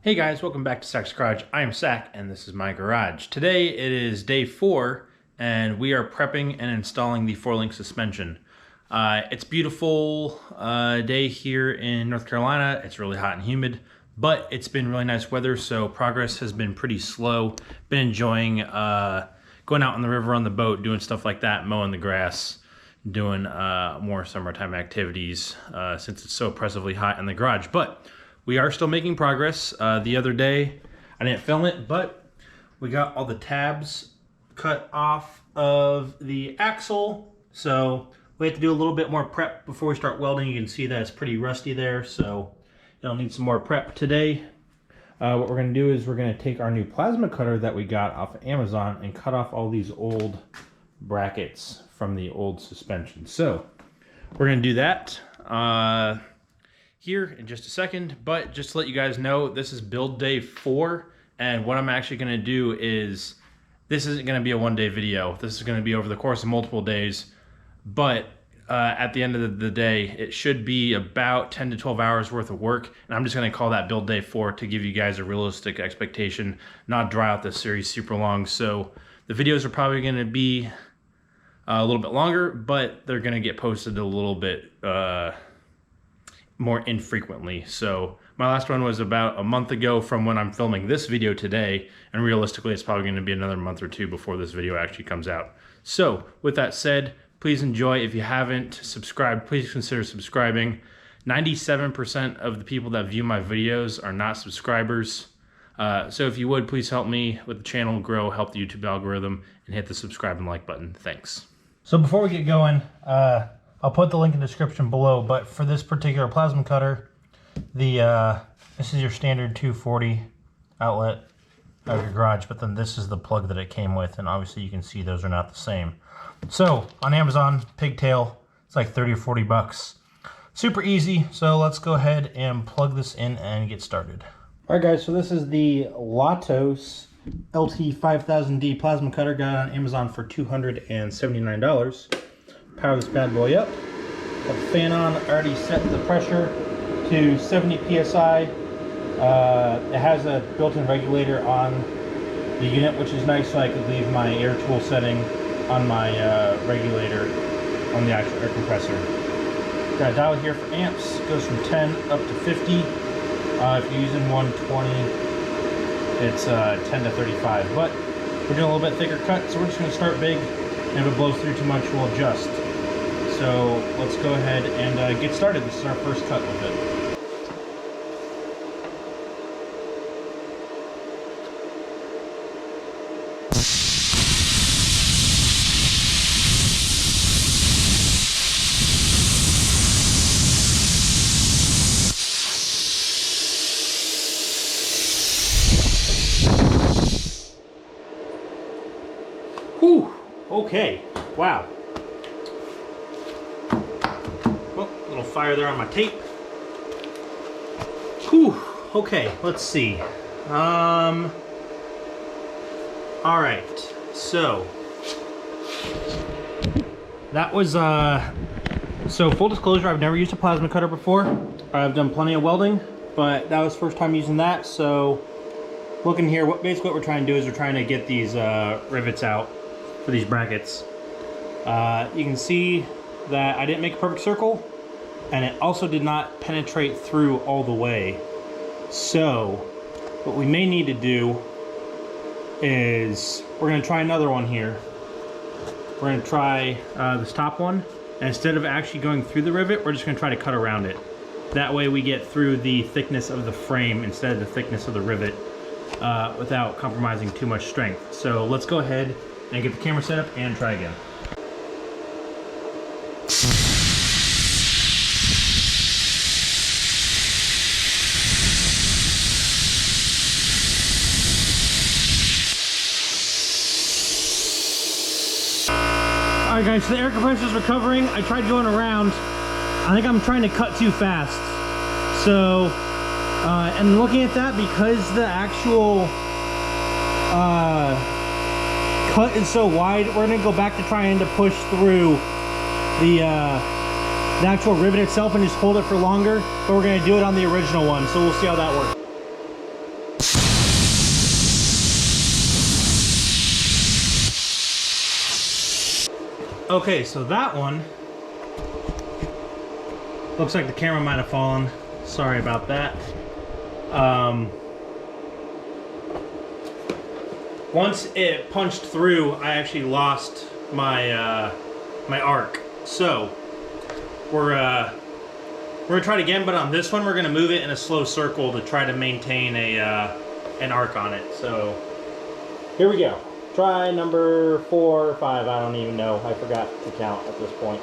Hey guys, welcome back to Sack's Garage. I am Sack and this is my garage. Today it is day 4 and we are prepping and installing the 4-link suspension. It's a beautiful day here in North Carolina. It's really hot and humid, but it's been really nice weather, so progress has been pretty slow. Been enjoying going out on the river on the boat, doing stuff like that, mowing the grass, doing more summertime activities since it's so oppressively hot in the garage. But we are still making progress. The other day, I didn't film it, but we got all the tabs cut off of the axle. So we have to do a little bit more prep before we start welding. You can see that it's pretty rusty there, so it'll need some more prep today. What we're gonna do is we're gonna take our new plasma cutter that we got off of Amazon and cut off all these old brackets from the old suspension. So we're gonna do that here in just a second, but just to let you guys know, this is build day 4, and what I'm actually going to do is, this isn't going to be a one-day video. This is going to be over the course of multiple days, but at the end of the day, it should be about 10 to 12 hours worth of work, and I'm just going to call that build day 4 to give you guys a realistic expectation, not dry out this series super long. So the videos are probably going to be a little bit longer, but they're going to get posted a little bit more infrequently. So my last one was about a month ago from when I'm filming this video today, and realistically it's probably going to be another month or two before this video actually comes out. So with that said, please enjoy. If you haven't subscribed, please consider subscribing. 97% of the people that view my videos are not subscribers. So if you would, please help me with the channel grow, help the YouTube algorithm, and hit the subscribe and like button. Thanks. So before we get going, I'll put the link in the description below, but for this particular plasma cutter, this is your standard 240 outlet out of your garage, but then this is the plug that it came with, and obviously you can see those are not the same. So on Amazon, Pigtail, it's like 30 or 40 bucks. Super easy, so let's go ahead and plug this in and get started. Alright guys, so this is the Latos LT5000D plasma cutter, got it on Amazon for $279. Power this bad boy up. Got the fan on, already set the pressure to 70 psi. It has a built-in regulator on the unit, which is nice, so I could leave my air tool setting on my regulator on the actual air compressor. Got a dial here for amps, goes from 10 up to 50. If you're using 120, it's 10 to 35, but we're doing a little bit thicker cut, so we're just going to start big, and if it blows through too much, we'll adjust. So let's go ahead and get started. This is our first cut with it. Whew, okay, wow. Little fire there on my tape. Whew, okay, let's see. All right, so that was so full disclosure, I've never used a plasma cutter before. I've done plenty of welding, but that was first time using that. So looking here, basically what we're trying to do is we're trying to get these rivets out for these brackets. You can see that I didn't make a perfect circle, and it also did not penetrate through all the way. So what we may need to do is we're going to try another one here. We're going to try this top one, and instead of actually going through the rivet, we're just going to try to cut around it. That way we get through the thickness of the frame instead of the thickness of the rivet without compromising too much strength. So let's go ahead and get the camera set up and try again. Alright guys, so the air compressor is recovering. I tried going around. I think I'm trying to cut too fast. So, and looking at that, because the actual cut is so wide, we're going to go back to trying to push through the actual rivet itself and just hold it for longer, but we're going to do it on the original one, so we'll see how that works. Okay, so that one looks like the camera might have fallen. Sorry about that. Once it punched through, I actually lost my my arc. So we're gonna try it again, but on this one we're gonna move it in a slow circle to try to maintain an arc on it. So here we go. Try number 4 or 5. I don't even know. I forgot to count at this point.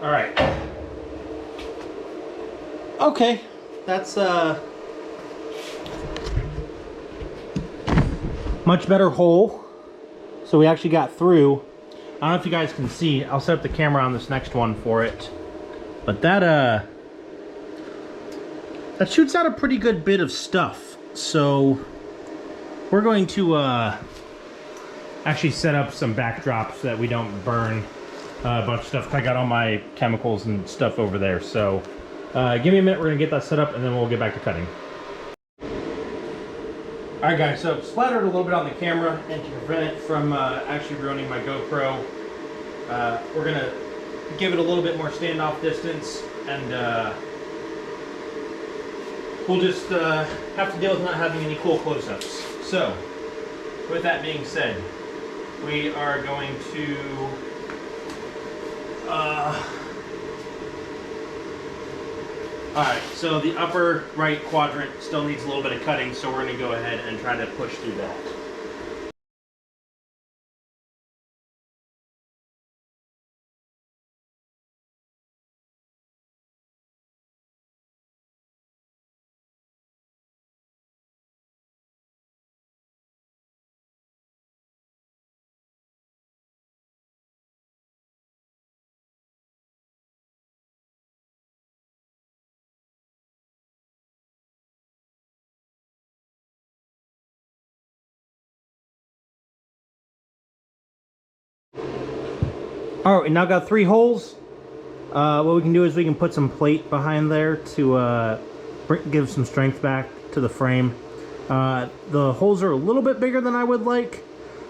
All right. Okay, that's much better hole. So we actually got through. I don't know if you guys can see. I'll set up the camera on this next one for it. But that shoots out a pretty good bit of stuff. So we're going to actually set up some backdrops so that we don't burn a bunch of stuff. I got all my chemicals and stuff over there. So give me a minute, we're gonna get that set up and then we'll get back to cutting. All right guys, so splattered a little bit on the camera, and to prevent it from actually ruining my GoPro, we're gonna give it a little bit more standoff distance, and we'll just have to deal with not having any cool close-ups. So with that being said, we are going to alright, so the upper right quadrant still needs a little bit of cutting, so we're going to go ahead and try to push through that. Alright, we now got 3 holes. What we can do is we can put some plate behind there to give some strength back to the frame. The holes are a little bit bigger than I would like,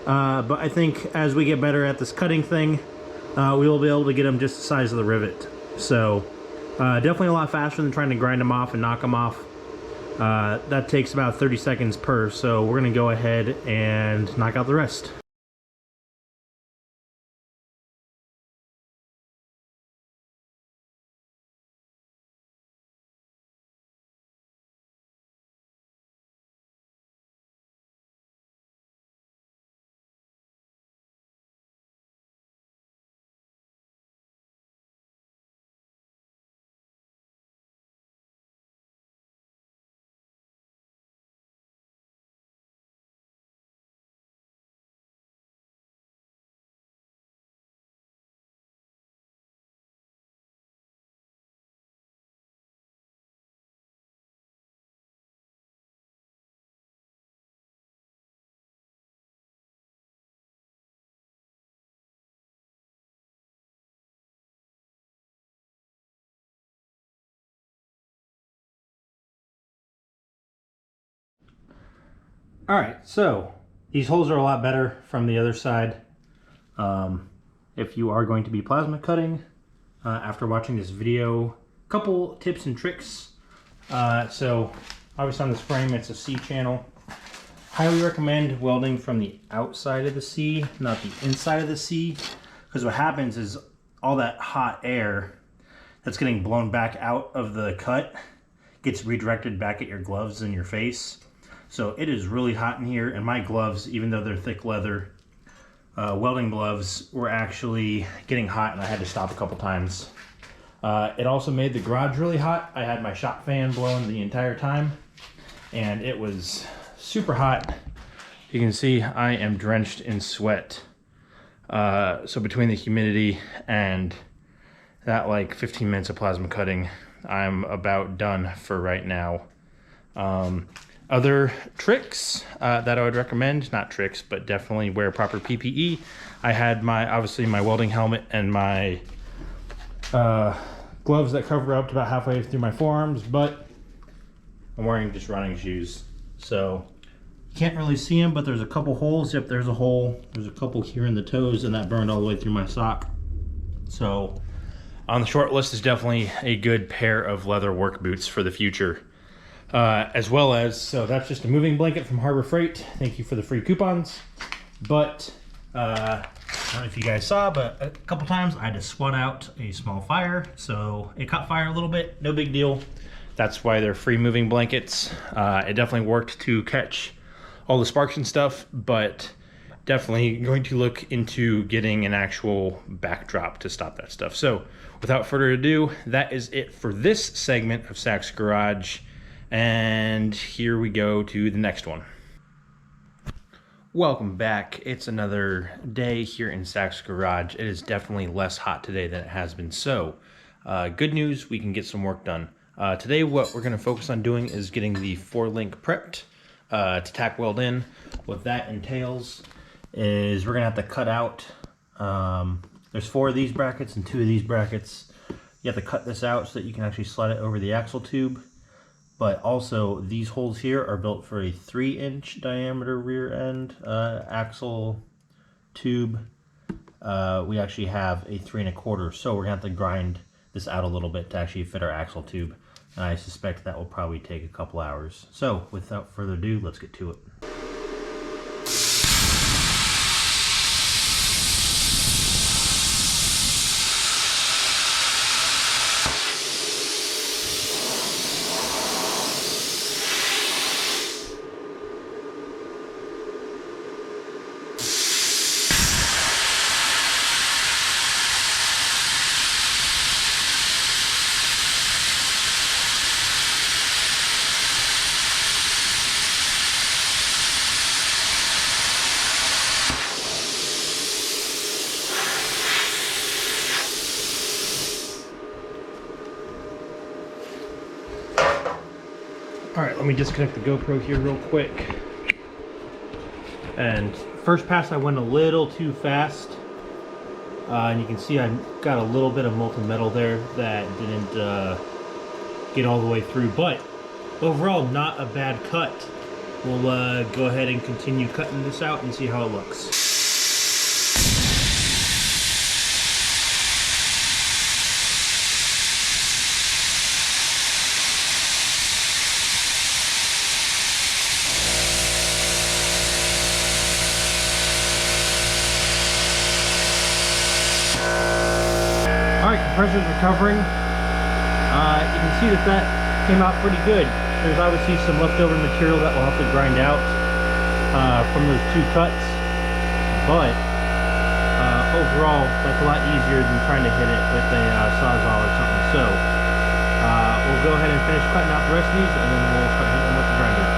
but I think as we get better at this cutting thing, we will be able to get them just the size of the rivet. So definitely a lot faster than trying to grind them off and knock them off. That takes about 30 seconds per, so we're going to go ahead and knock out the rest. Alright, so these holes are a lot better from the other side. If you are going to be plasma cutting after watching this video, a couple tips and tricks. So obviously on this frame it's a C channel. Highly recommend welding from the outside of the C, not the inside of the C, because what happens is all that hot air that's getting blown back out of the cut gets redirected back at your gloves and your face. So it is really hot in here, and my gloves, even though they're thick leather welding gloves, were actually getting hot, and I had to stop a couple times. It also made the garage really hot. I had my shop fan blowing the entire time, and it was super hot. You can see I am drenched in sweat. So between the humidity and that like 15 minutes of plasma cutting, I'm about done for right now. Other tricks that I would recommend, not tricks, but definitely wear proper PPE. I had obviously my welding helmet and my gloves that cover up to about halfway through my forearms, but I'm wearing just running shoes. So you can't really see them, but there's a couple holes. Yep, there's a hole. There's a couple here in the toes, and that burned all the way through my sock. So on the short list is definitely a good pair of leather work boots for the future. As well as, so that's just a moving blanket from Harbor Freight. Thank you for the free coupons. But I don't know if you guys saw, but a couple times I had to swat out a small fire. So it caught fire a little bit, no big deal. That's why they're free moving blankets. It definitely worked to catch all the sparks and stuff, but definitely going to look into getting an actual backdrop to stop that stuff. So without further ado, that is it for this segment of Zach's Garage. And here we go to the next one. Welcome back. It's another day here in Zach's Garage. It is definitely less hot today than it has been. So good news, we can get some work done. Today what we're going to focus on doing is getting the 4-link prepped to tack weld in. What that entails is we're going to have to cut out, there's 4 of these brackets and 2 of these brackets. You have to cut this out so that you can actually slide it over the axle tube. But also these holes here are built for a 3-inch diameter rear end axle tube. We actually have a 3 1/4, so we're gonna have to grind this out a little bit to actually fit our axle tube. And I suspect that will probably take a couple hours. So without further ado, let's get to it. Alright, let me disconnect the GoPro here real quick. And first pass I went a little too fast. And you can see I got a little bit of molten metal there that didn't get all the way through. But overall, not a bad cut. We'll go ahead and continue cutting this out and see how it looks. Compressor's recovering. You can see that came out pretty good. There's obviously some leftover material that we'll have to grind out from those 2 cuts, but overall that's a lot easier than trying to hit it with a sawzall or something. So we'll go ahead and finish cutting out the rest of these, and then we'll start hitting them with the grinder.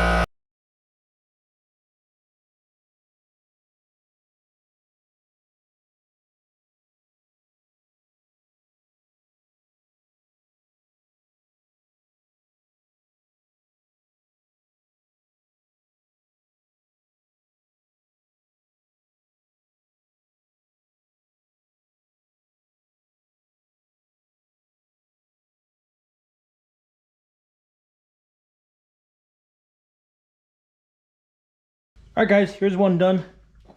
Alright guys, here's one done.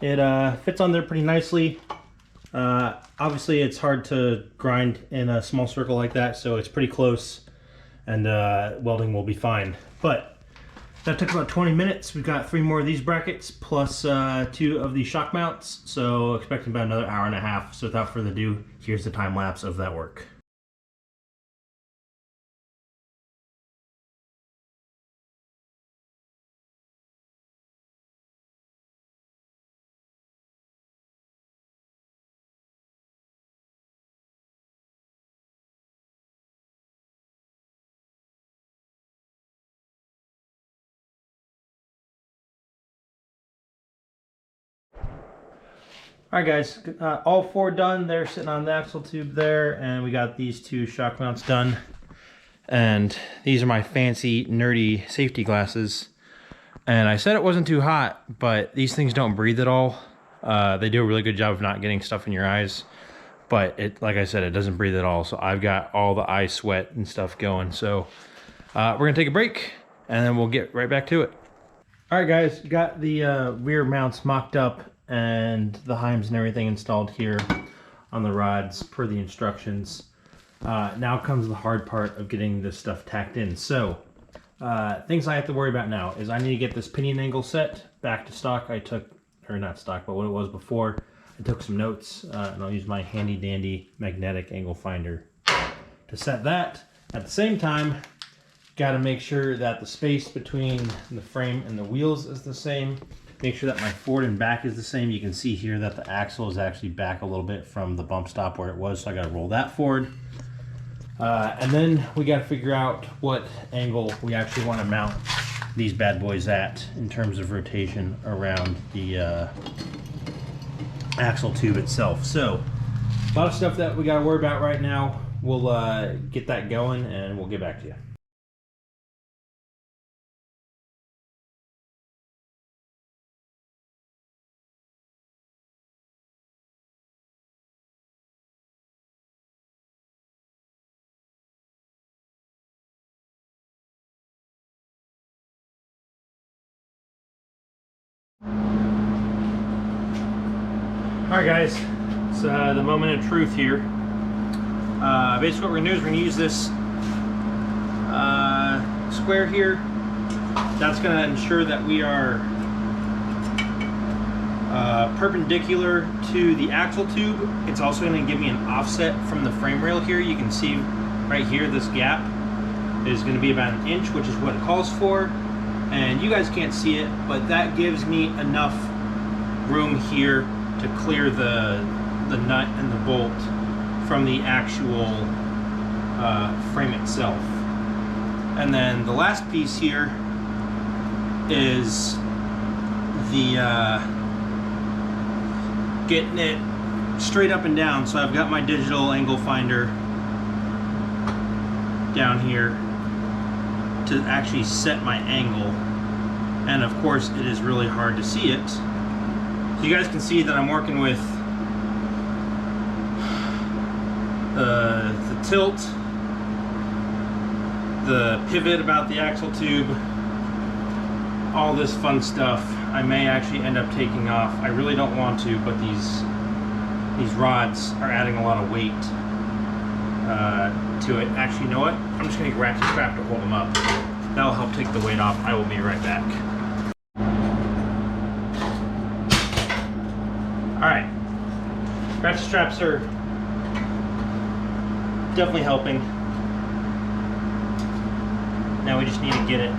It fits on there pretty nicely. Obviously it's hard to grind in a small circle like that, so it's pretty close, and welding will be fine. But that took about 20 minutes. We've got 3 more of these brackets plus 2 of the shock mounts, so expecting about another hour and a half. So without further ado, here's the time lapse of that work. All right, guys, all 4 done. They're sitting on the axle tube there, and we got these 2 shock mounts done. And these are my fancy, nerdy safety glasses. And I said it wasn't too hot, but these things don't breathe at all. They do a really good job of not getting stuff in your eyes. But like I said, it doesn't breathe at all. So I've got all the eye sweat and stuff going. So we're gonna take a break and then we'll get right back to it. All right, guys, got the rear mounts mocked up and the heims and everything installed here on the rods per the instructions. Now comes the hard part of getting this stuff tacked in. So things I have to worry about now is I need to get this pinion angle set back to stock. I took, or not stock, but what it was before. I took some notes, and I'll use my handy dandy magnetic angle finder to set that. At the same time, got to make sure that the space between the frame and the wheels is the same. Make sure that my forward and back is the same. You can see here that the axle is actually back a little bit from the bump stop where it was, so I got to roll that forward. And then we got to figure out what angle we actually want to mount these bad boys at in terms of rotation around the axle tube itself. So a lot of stuff that we got to worry about right now. We'll get that going and we'll get back to you. Alright guys, it's the moment of truth here. Basically what we're going to do is we're going to use this square here. That's going to ensure that we are perpendicular to the axle tube. It's also going to give me an offset from the frame rail here. You can see right here this gap is going to be about 1 inch, which is what it calls for. And you guys can't see it, but that gives me enough room here to clear the nut and the bolt from the actual frame itself. And then the last piece here is the getting it straight up and down. So I've got my digital angle finder down here to actually set my angle. And of course it is really hard to see it. So you guys can see that I'm working with the tilt, the pivot about the axle tube, all this fun stuff. I may actually end up taking off. I really don't want to, but these rods are adding a lot of weight to it. Actually, you know what? I'm just going to get a ratchet strap to hold them up. That'll help take the weight off. I will be right back. Alright, ratchet straps are definitely helping. Now we just need to get it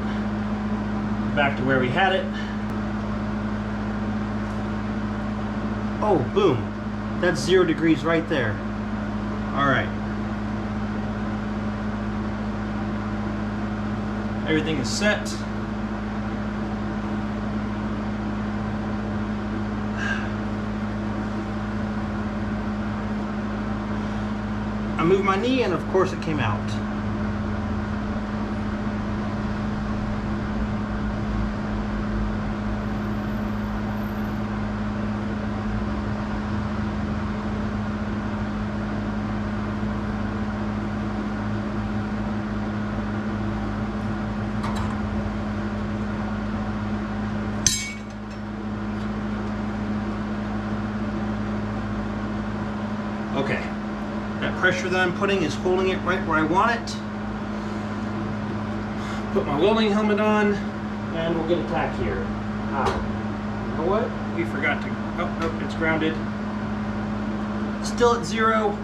back to where we had it. Oh, boom. That's 0 degrees right there. Alright. Everything is set. I moved my knee and of course it came out. Okay. That pressure that I'm putting is holding it right where I want it. Put my welding helmet on, and we'll get a tack here. You know what? We forgot to, oh, nope, it's grounded. Still at 0.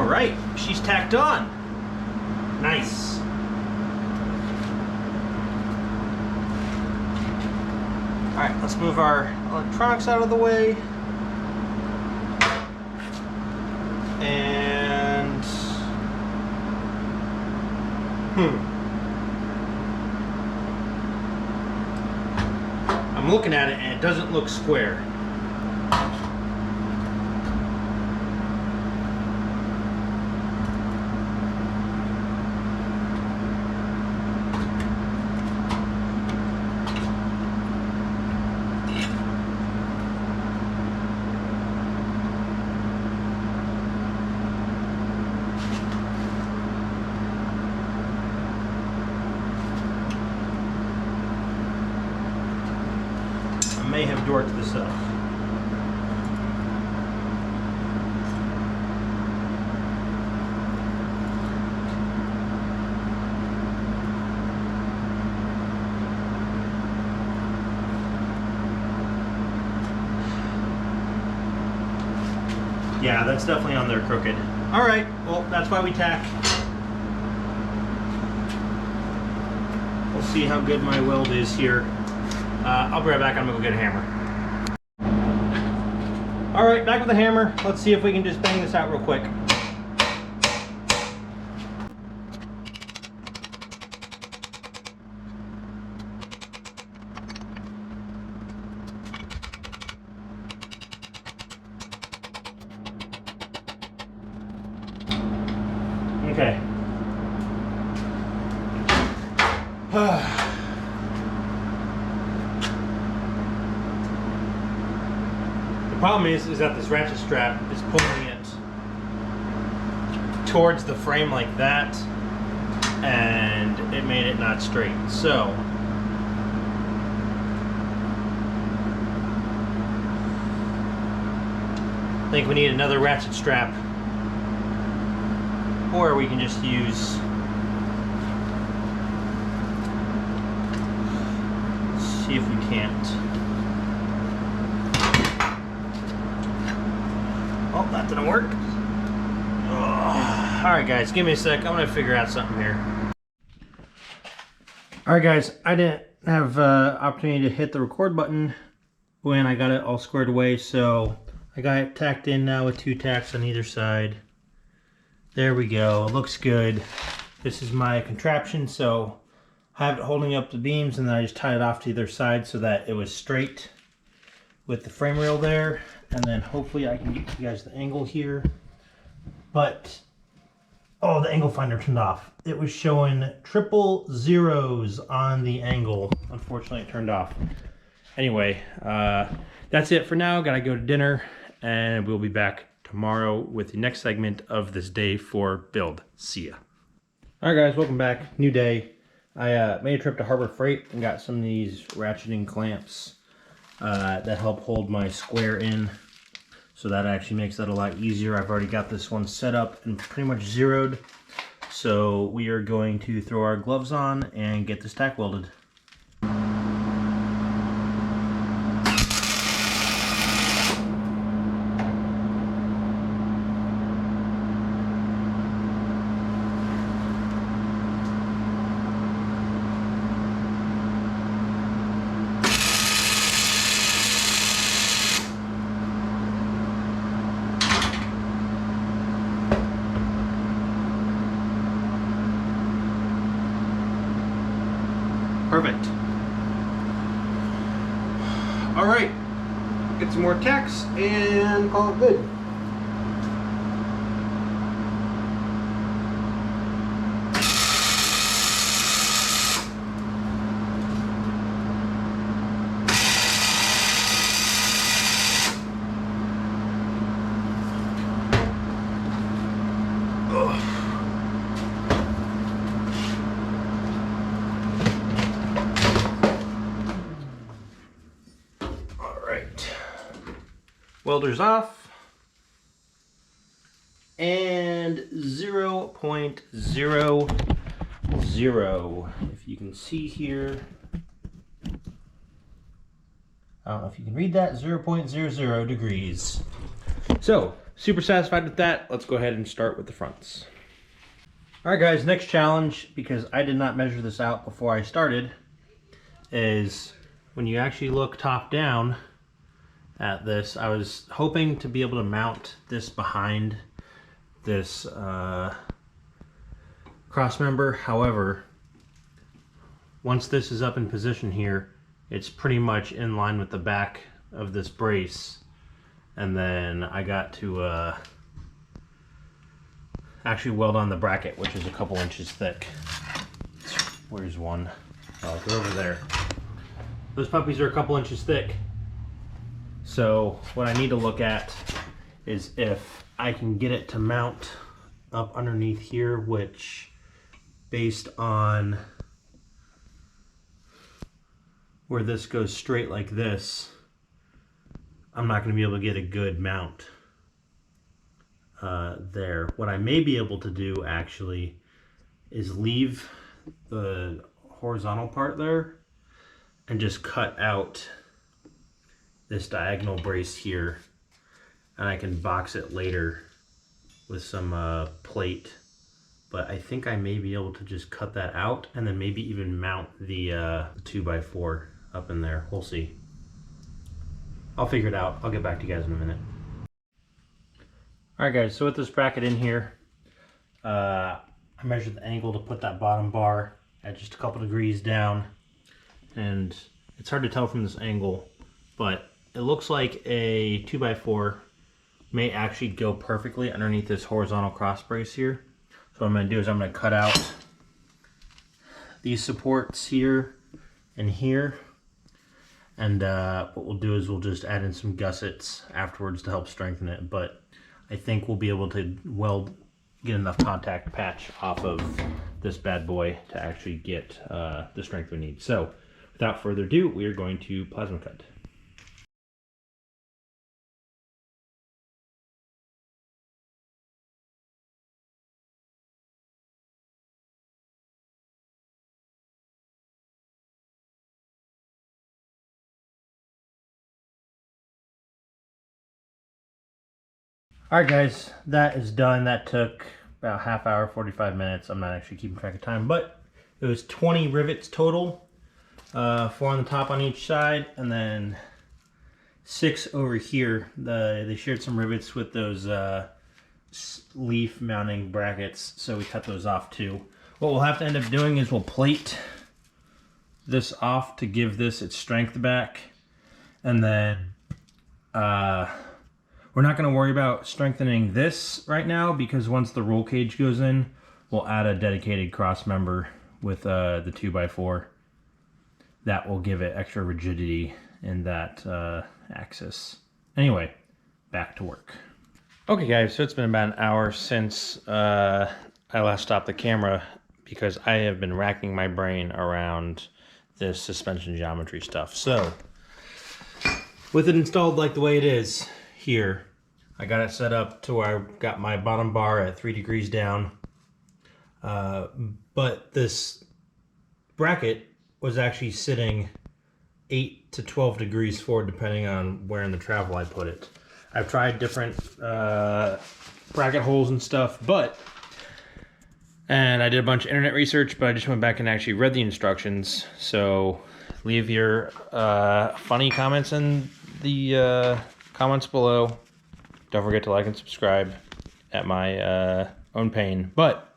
All right, she's tacked on. Nice. All right, let's move our electronics out of the way. And I'm looking at it and it doesn't look square. May have dorked this up. Yeah, that's definitely on there crooked. All right, well, that's why we tack. We'll see how good my weld is here. I'll be right back. I'm gonna go get a hammer. All right, back with the hammer. Let's see if we can just bang this out real quick. Okay. The problem is that this ratchet strap is pulling it towards the frame like that, and it made it not straight. So I think we need another ratchet strap, or we can just use, see if we can't. Oh, that didn't work. Oh. All right, guys, give me a sec. I'm gonna figure out something here. All right, guys, I didn't have opportunity to hit the record button when I got it all squared away, so I got it tacked in now with 2 tacks on either side. There we go. It looks good. This is my contraption, so I have it holding up the beams, and then I just tie it off to either side so that it was straight with the frame rail there. And then hopefully I can get you guys the angle here. But, oh, the angle finder turned off. It was showing 000 on the angle. Unfortunately, it turned off. Anyway, that's it for now. Gotta go to dinner, and we'll be back tomorrow with the next segment of this day 4 build. See ya. All right, guys, welcome back. New day. I made a trip to Harbor Freight and got some of these ratcheting clamps that help hold my square in. So that actually makes that a lot easier. I've already got this one set up and pretty much zeroed. So we are going to throw our gloves on and get this tack welded. Perfect. All right, get some more tacks and call it good. Welder's off, and 0.00, if you can see here, I don't know if you can read that, 0.00 degrees. So, super satisfied with that. Let's go ahead and start with the fronts. All right, guys, next challenge, because I did not measure this out before I started, is when you actually look top down at this. I was hoping to be able to mount this behind this cross member. However, once this is up in position here, it's pretty much in line with the back of this brace. And then I got to actually weld on the bracket, which is a couple inches thick. Where's one? Oh, they're over there. Those puppies are a couple inches thick. So what I need to look at is if I can get it to mount up underneath here, which based on where this goes straight like this, I'm not going to be able to get a good mount there. What I may be able to do actually is leave the horizontal part there and just cut out this diagonal brace here, and I can box it later with some plate. But I think I may be able to just cut that out and then maybe even mount the 2x4 up in there. We'll see. I'll figure it out. I'll get back to you guys in a minute. Alright guys, so with this bracket in here, I measured the angle to put that bottom bar at just a couple degrees down. And it's hard to tell from this angle, but it looks like a 2x4 may actually go perfectly underneath this horizontal cross brace here. So what I'm going to do is I'm going to cut out these supports here and here. And what we'll do is we'll just add in some gussets afterwards to help strengthen it. But I think we'll be able to get enough contact patch off of this bad boy to actually get the strength we need. So without further ado, we are going to plasma cut. Alright guys, that is done. That took about half hour, 45 minutes. I'm not actually keeping track of time, but it was 20 rivets total. 4 on the top on each side, and then 6 over here. They shared some rivets with those leaf mounting brackets, so we cut those off too. What we'll have to end up doing is we'll plate this off to give this its strength back, and then we're not going to worry about strengthening this right now, because once the roll cage goes in, we'll add a dedicated cross member with the 2x4. That will give it extra rigidity in that axis. Anyway, back to work. Okay guys, so it's been about an hour since I last stopped the camera, because I have been racking my brain around this suspension geometry stuff. So, with it installed like the way it is here, I got it set up to where I got my bottom bar at 3 degrees down. But this bracket was actually sitting 8 to 12 degrees forward, depending on where in the travel I put it. I've tried different bracket holes and stuff, and I did a bunch of internet research, but I just went back and actually read the instructions. So leave your funny comments in the comments below. Don't forget to like and subscribe at my own pain. But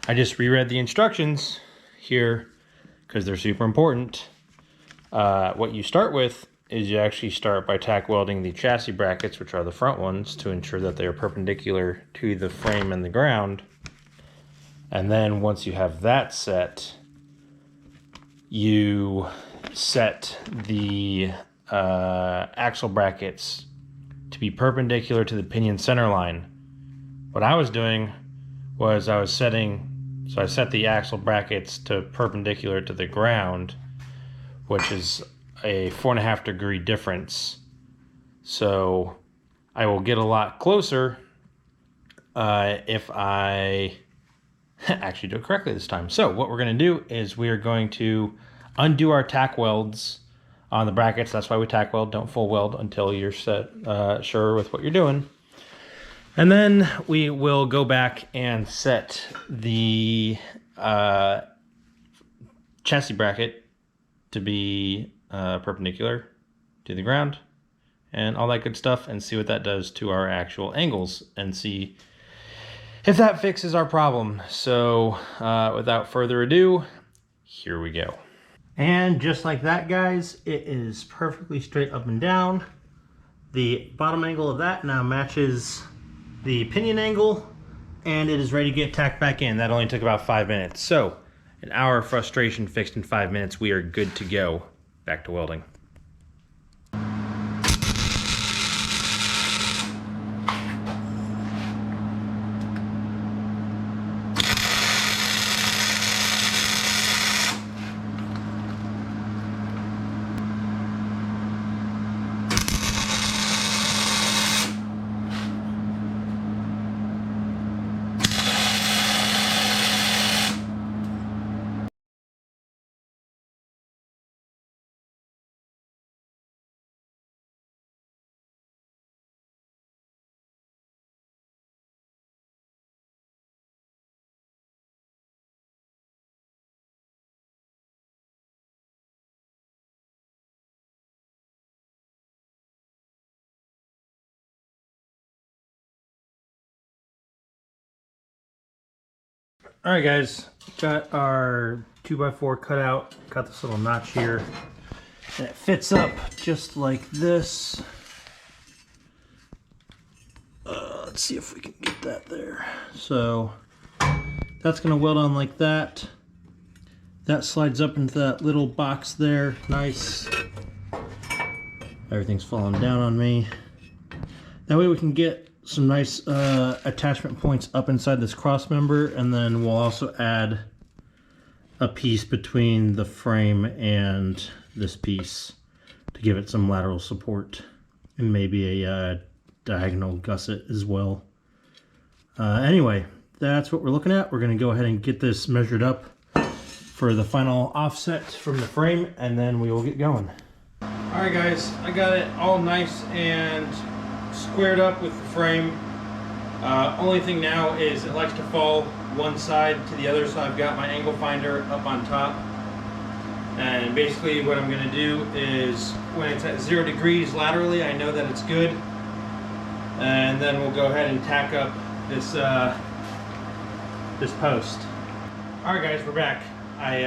I just reread the instructions here because they're super important. What you start with is you actually start by tack welding the chassis brackets, which are the front ones, to ensure that they are perpendicular to the frame and the ground. And then once you have that set, you set the axle brackets to be perpendicular to the pinion center line. What I was doing was I set the axle brackets to perpendicular to the ground, which is a 4.5 degree difference. So I will get a lot closer if I actually do it correctly this time. So what we're going to do is we are going to undo our tack welds on the brackets. That's why we tack weld, don't full weld until you're sure with what you're doing. And then we will go back and set the chassis bracket to be perpendicular to the ground and all that good stuff, and see what that does to our actual angles and see if that fixes our problem. So without further ado, here we go. And just like that, guys, it is perfectly straight up and down. The bottom angle of that now matches the pinion angle, and it is ready to get tacked back in. That only took about 5 minutes. So an hour of frustration fixed in 5 minutes. We are good to go. Back to welding. All right, guys, got our 2x4 cut out, got this little notch here, and it fits up just like this. Let's see if we can get that there. So that's gonna weld on like that. That slides up into that little box there, nice. Everything's falling down on me. That way we can get some nice attachment points up inside this cross member, and then we'll also add a piece between the frame and this piece to give it some lateral support, and maybe a diagonal gusset as well. Anyway, that's what we're looking at. We're going to go ahead and get this measured up for the final offset from the frame, and then we will get going. All right, guys, I got it all nice and squared up with the frame. Only thing now is it likes to fall one side to the other, so I've got my angle finder up on top. And basically what I'm going to do is when it's at 0 degrees laterally, I know that it's good. And then we'll go ahead and tack up this this post. All right, guys, we're back. I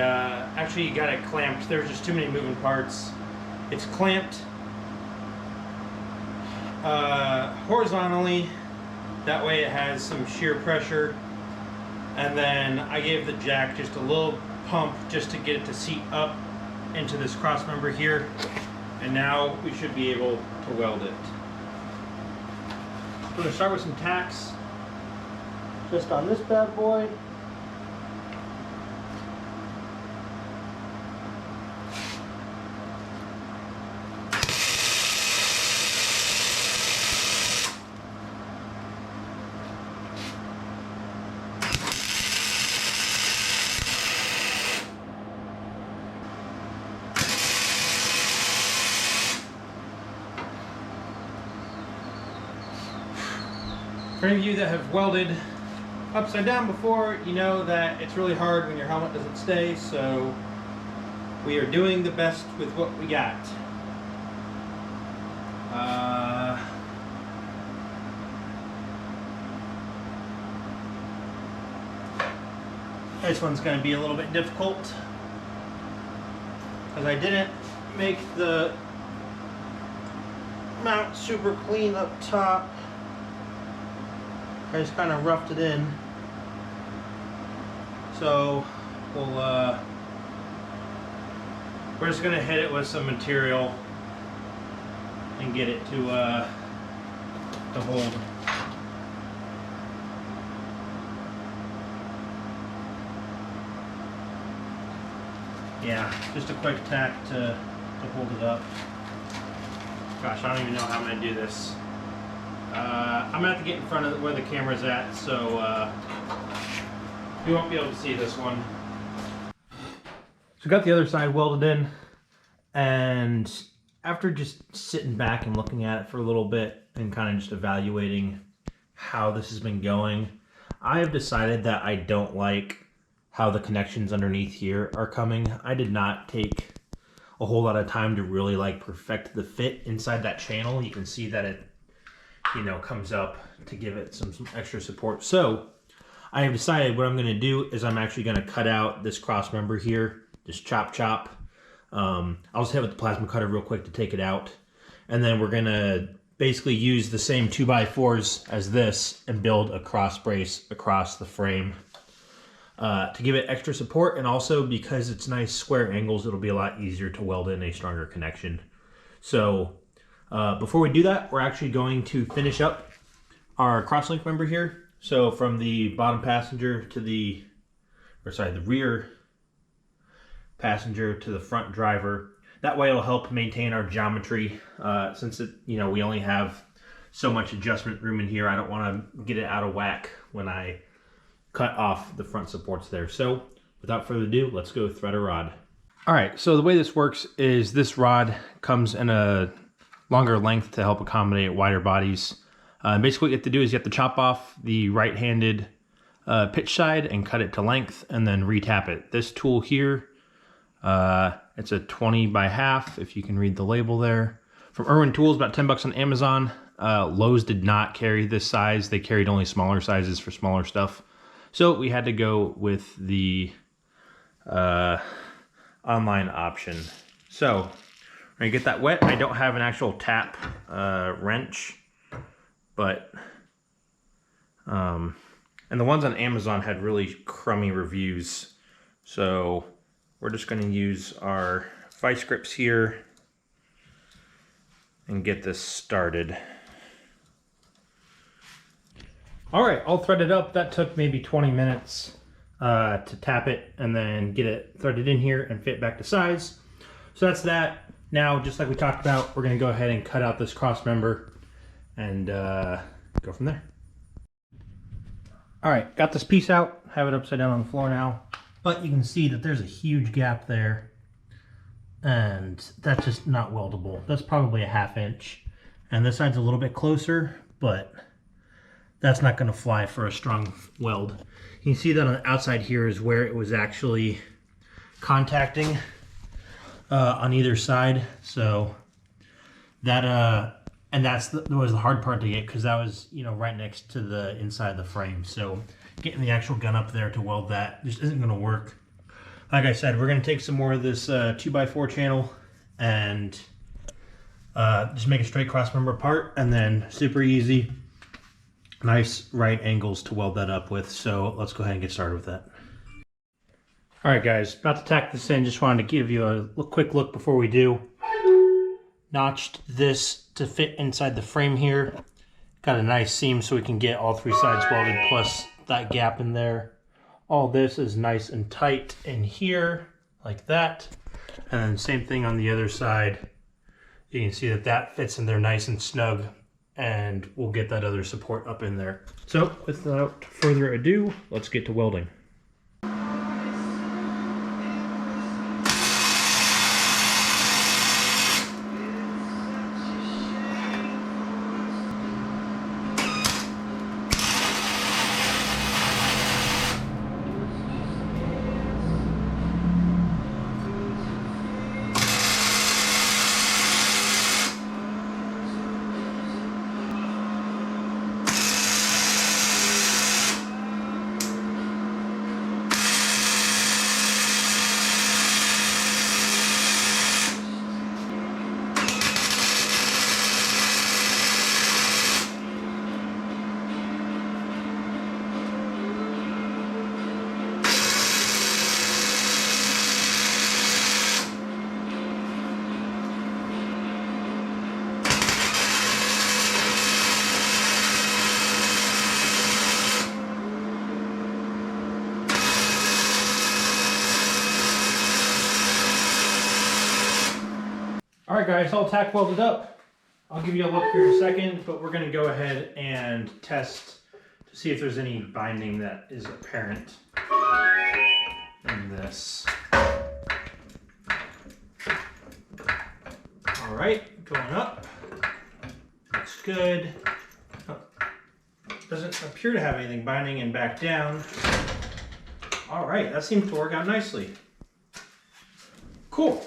actually got it clamped. There's just too many moving parts. It's clamped horizontally, that way it has some shear pressure, and then I gave the jack just a little pump just to get it to seat up into this cross member here, and now we should be able to weld it. We're going to start with some tacks just on this bad boy. For any of you that have welded upside down before, you know that it's really hard when your helmet doesn't stay, so we are doing the best with what we got. This one's going to be a little bit difficult because I didn't make the mount super clean up top. I just kind of roughed it in, so we're just going to hit it with some material and get it to hold. Yeah, just a quick tack to hold it up. Gosh, I don't even know how I'm going to do this. I'm going to have to get in front of where the camera's at, so you won't be able to see this one. So got the other side welded in, And after just sitting back and looking at it for a little bit and kind of just evaluating how this has been going, I have decided that I don't like how the connections underneath here are coming. I did not take a whole lot of time to really like perfect the fit inside that channel. You can see that it, you know, comes up to give it some extra support. So I have decided what I'm going to do is I'm actually going to cut out this cross member here, just chop. I'll just hit with the plasma cutter real quick to take it out. And then we're going to basically use the same 2x4s as this and build a cross brace across the frame to give it extra support. And also because it's nice square angles, it'll be a lot easier to weld in a stronger connection. So before we do that, we're actually going to finish up our crosslink member here. So from the bottom passenger to the rear passenger to the front driver. That way it'll help maintain our geometry. Since we only have so much adjustment room in here, I don't want to get it out of whack when I cut off the front supports there. So without further ado, let's go thread a rod. All right, so the way this works is this rod comes in a longer length to help accommodate wider bodies. Basically what you have to do is you have to chop off the right-handed pitch side and cut it to length and then retap it. This tool here, it's a 20 by half, if you can read the label there. From Irwin Tools, about 10 bucks on Amazon. Lowe's did not carry this size. They carried only smaller sizes for smaller stuff. So we had to go with the online option. So we're gonna get that wet. I don't have an actual tap wrench, but and the ones on Amazon had really crummy reviews. So we're just going to use our vice grips here and get this started. All right, all threaded up. That took maybe 20 minutes to tap it and then get it threaded in here and fit back to size. So that's that. Now, just like we talked about, we're going to go ahead and cut out this cross member and go from there. All right, got this piece out, have it upside down on the floor now, but you can see that there's a huge gap there and that's just not weldable. That's probably a 1/2 inch, and this side's a little bit closer, but that's not going to fly for a strong weld. You can see that on the outside here is where it was actually contacting on either side. So that and that was the hard part to get, because that was, you know, right next to the inside of the frame. So getting the actual gun up there to weld that just isn't going to work. Like I said, we're going to take some more of this 2x4 channel and just make a straight cross member part, and then super easy, nice right angles to weld that up with. So let's go ahead and get started with that. All right, guys, about to tack this in. Just wanted to give you a quick look before we do. Notched this to fit inside the frame here. Got a nice seam so we can get all 3 sides welded, plus that gap in there. All this is nice and tight in here, like that. And then same thing on the other side. You can see that that fits in there nice and snug, and we'll get that other support up in there. So without further ado, let's get to welding. All right, guys, all tack welded up. I'll give you a look here in a second, but we're gonna go ahead and test to see if there's any binding that is apparent in this. right, going up. Looks good. Oh, doesn't appear to have anything binding and back down. All right, that seems to work out nicely. Cool.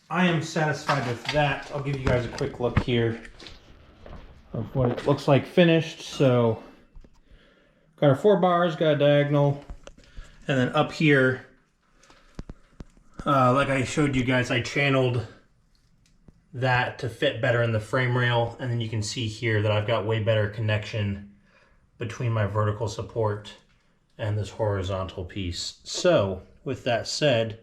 I am satisfied with that. I'll give you guys a quick look here of what it looks like finished. So, got our 4 bars, got a diagonal, and then up here, like I showed you guys, I channeled that to fit better in the frame rail, and then you can see here that I've got way better connection between my vertical support and this horizontal piece. So, with that said,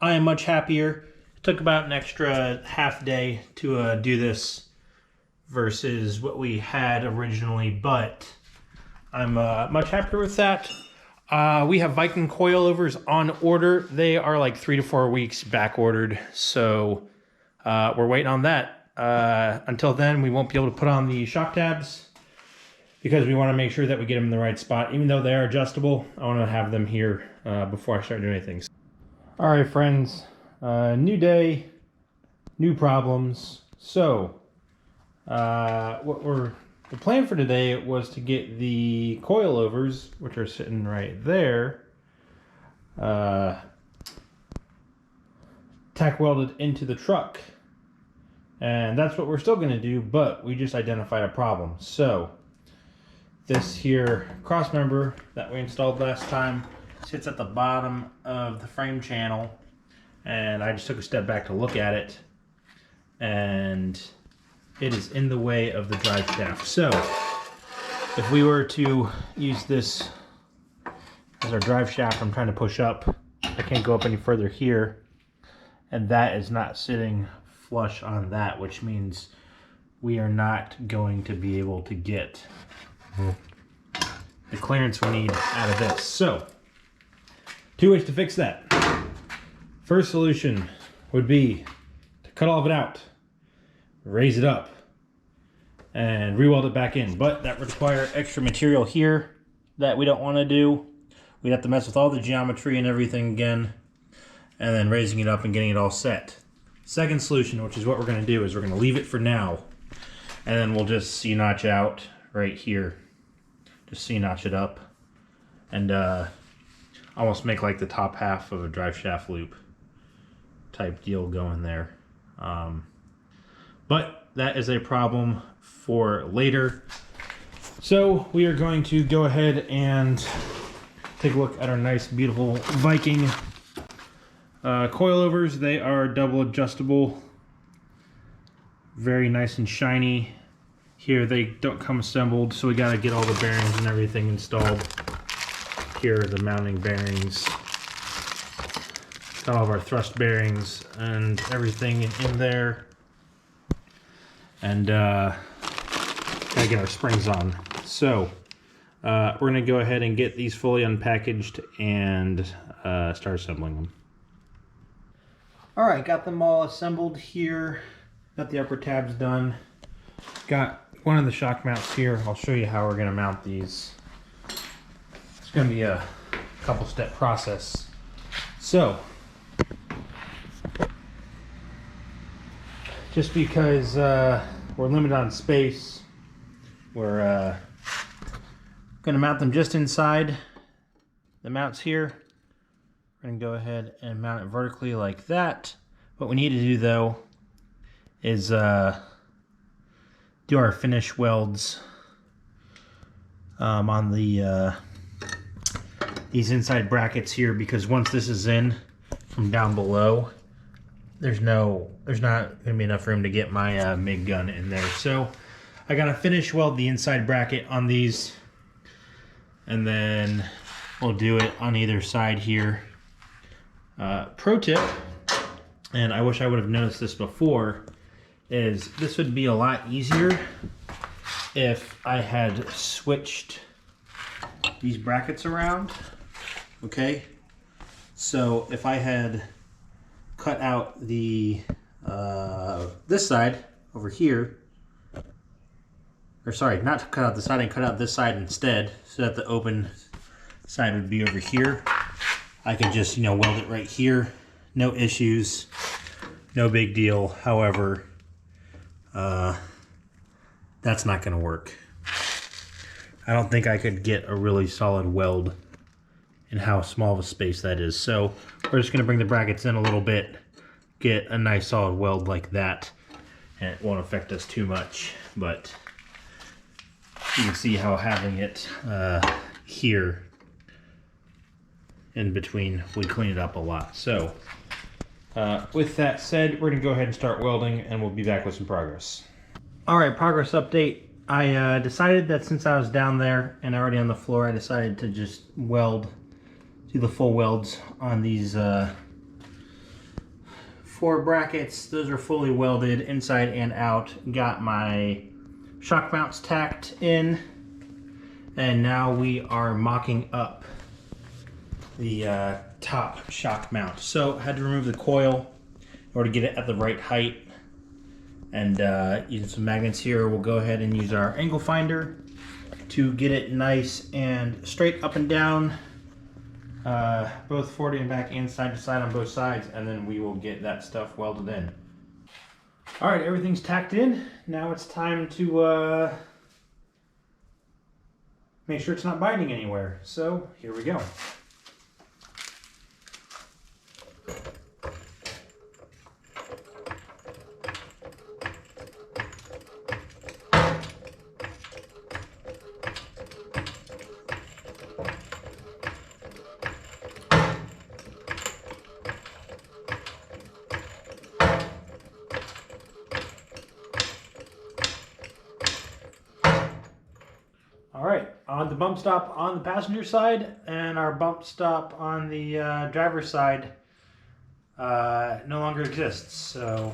I am much happier. It took about an extra half day to do this versus what we had originally, but I'm much happier with that. We have Viking Coilovers on order. They are like 3 to 4 weeks back ordered, so we're waiting on that. Until then, we won't be able to put on the shock tabs because we want to make sure that we get them in the right spot. Even though they are adjustable, I want to have them here before I start doing anything. All right, friends, new day, new problems. So, the plan for today was to get the coilovers, which are sitting right there, tack welded into the truck. And that's what we're still going to do, but we just identified a problem. So, this here cross member that we installed last time sits at the bottom of the frame channel, and I just took a step back to look at it, and it is in the way of the drive shaft. So if we were to use this as our drive shaft, I'm trying to push up, I can't go up any further here, and that is not sitting flush on that, which means we are not going to be able to get the clearance we need out of this. So 2 ways to fix that. First solution would be to cut all of it out, raise it up, and re-weld it back in. But that would require extra material here that we don't want to do. We'd have to mess with all the geometry and everything again, and then raising it up and getting it all set. Second solution, which is what we're going to do, is we're going to leave it for now, and then we'll just C-notch out right here. Just C-notch it up, and almost make like the top half of a drive shaft loop type deal going there. But that is a problem for later. So we are going to go ahead and take a look at our nice, beautiful Viking coilovers. They are double adjustable, very nice and shiny. Here they don't come assembled, so we got to get all the bearings and everything installed. Here are the mounting bearings. Got all of our thrust bearings and everything in there. And gotta get our springs on. So we're gonna go ahead and get these fully unpackaged and start assembling them. All right, got them all assembled here. Got the upper tabs done. Got one of the shock mounts here. I'll show you how we're gonna mount these. It's gonna be a couple step process. So, just because we're limited on space, we're gonna mount them just inside the mounts here. We're gonna go ahead and mount it vertically like that. What we need to do though is do our finish welds on the these inside brackets here, because once this is in from down below, there's not gonna be enough room to get my MIG gun in there. So I gotta finish weld the inside bracket on these, and then we'll do it on either side here. Pro tip, and I wish I would have noticed this before, is this would be a lot easier if I had switched these brackets around. Okay, so if I had cut out the this side over here, or sorry, not to cut out the side, and cut out this side instead, so that the open side would be over here, I could just, weld it right here, no issues. no big deal. However, that's not going to work. I don't think I could get a really solid weld in how small of a space that is. So we're just going to bring the brackets in a little bit, get a nice solid weld like that, and it won't affect us too much. But you can see how having it here in between would clean it up a lot. So with that said, we're going to go ahead and start welding, and we'll be back with some progress. All right, progress update. I decided that since I was down there and already on the floor, I decided to just weld, do the full welds on these 4 brackets. Those are fully welded inside and out. Got my shock mounts tacked in, and now we are mocking up the top shock mount. So I had to remove the coil in order to get it at the right height. And using some magnets here, we'll go ahead and use our angle finder to get it nice and straight up and down, both forward and back and side to side on both sides, and then we will get that stuff welded in. All right, everything's tacked in. Now it's time to make sure it's not binding anywhere. So here we go. All right, on the bump stop on the passenger side and our bump stop on the driver's side no longer exists. So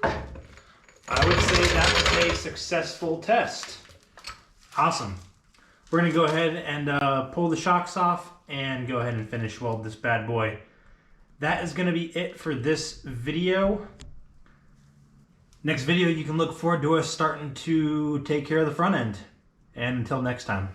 I would say that was a successful test. Awesome. We're gonna go ahead and pull the shocks off and go ahead and finish weld this bad boy. That is gonna be it for this video. Next video, you can look forward to us starting to take care of the front end. And until next time.